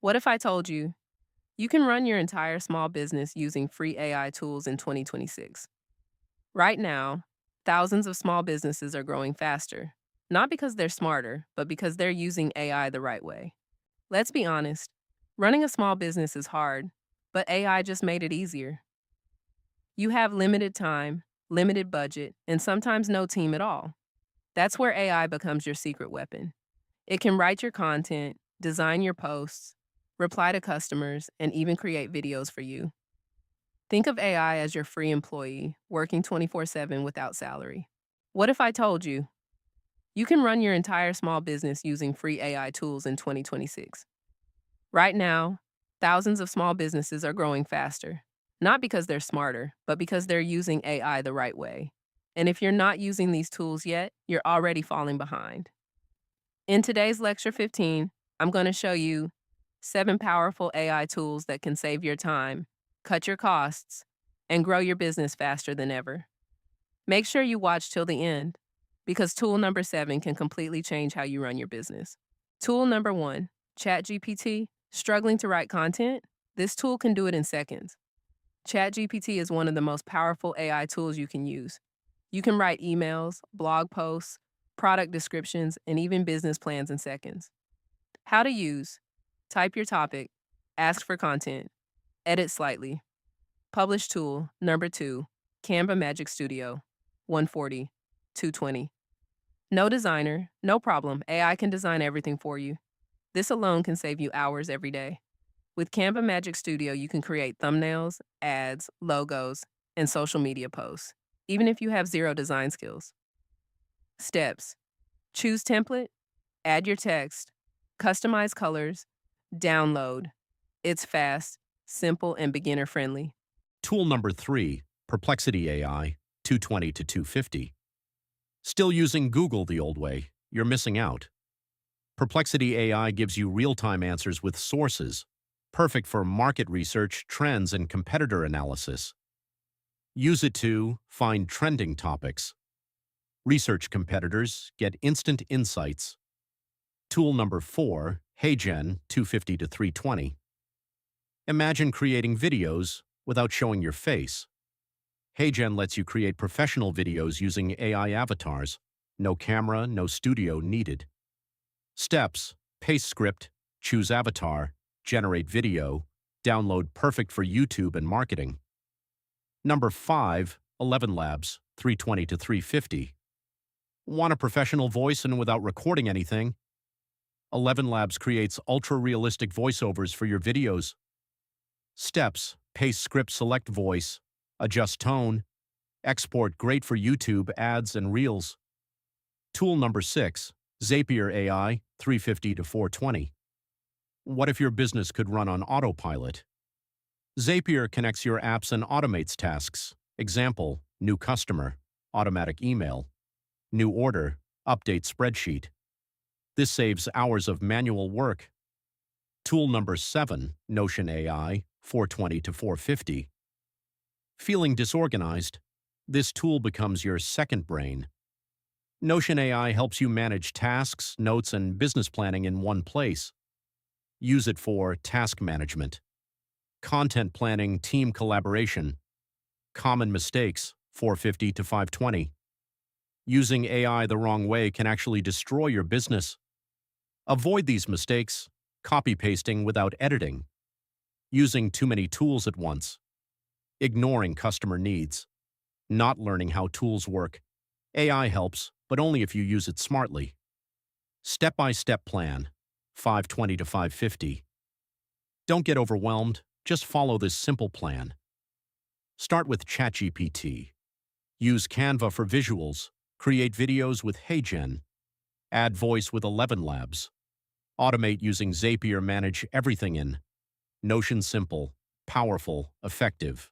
What if I told you you can run your entire small business using free AI tools in 2026? Right now, thousands of small businesses are growing faster, not because they're smarter, but because they're using AI the right way. Let's be honest, running a small business is hard, but AI just made it easier. You have limited time, limited budget, and sometimes no team at all. That's where AI becomes your secret weapon. It can write your content, design your posts, reply to customers, and even create videos for you. Think of AI as your free employee, working 24/7 without salary. What if I told you you can run your entire small business using free AI tools in 2026? Right now, thousands of small businesses are growing faster, not because they're smarter, but because they're using AI the right way. And if you're not using these tools yet, you're already falling behind. In today's Lecture 15, I'm going to show you 7 powerful AI tools that can save your time, cut your costs, and grow your business faster than ever. Make sure you watch till the end, because tool number 7 can completely change how you run your business. Tool number 1, ChatGPT. Struggling to write content? This tool can do it in seconds. ChatGPT is one of the most powerful AI tools you can use. You can write emails, blog posts, product descriptions, and even business plans in seconds. How to use: type your topic, ask for content, edit slightly. Publish tool number 2, Canva Magic Studio, 140, 220. No designer, no problem. AI can design everything for you. This alone can save you hours every day. With Canva Magic Studio, you can create thumbnails, ads, logos, and social media posts, even if you have zero design skills. Steps: choose template, add your text, customize colors, download. It's fast, simple, and beginner friendly. Tool number 3, Perplexity AI, 220 to 250. Still using Google the old way? You're missing out. Perplexity AI gives you real-time answers with sources, perfect for market research, trends, and competitor analysis. Use it to find trending topics, research competitors, get instant insights. Tool number 4, HeyGen, 250 to 320. Imagine creating videos without showing your face. HeyGen lets you create professional videos using AI avatars. No camera, no studio needed. Steps: paste script, choose avatar, generate video, download, perfect for YouTube and marketing. Number 5, 11 Labs, 320 to 350. Want a professional voice and without recording anything? 11 Labs creates ultra-realistic voiceovers for your videos. Steps: paste script, select voice, adjust tone, export, great for YouTube ads and reels. Tool number 6, Zapier AI, 350 to 420. What if your business could run on autopilot? Zapier connects your apps and automates tasks. Example: new customer, automatic email, new order, update spreadsheet. This saves hours of manual work. Tool number 7, Notion AI, 420 to 450. Feeling disorganized? This tool becomes your second brain. Notion AI helps you manage tasks, notes, and business planning in one place. Use it for task management, content planning, team collaboration. Common mistakes, 450 to 520. Using AI the wrong way can actually destroy your business. Avoid these mistakes: copy-pasting without editing, using too many tools at once, ignoring customer needs, not learning how tools work. AI helps, but only if you use it smartly. Step-by-step plan, 520 to 550. Don't get overwhelmed, just follow this simple plan. Start with ChatGPT. Use Canva for visuals, create videos with HeyGen, add voice with 11 Labs. Automate using Zapier, manage everything in Notion. Simple, powerful, effective.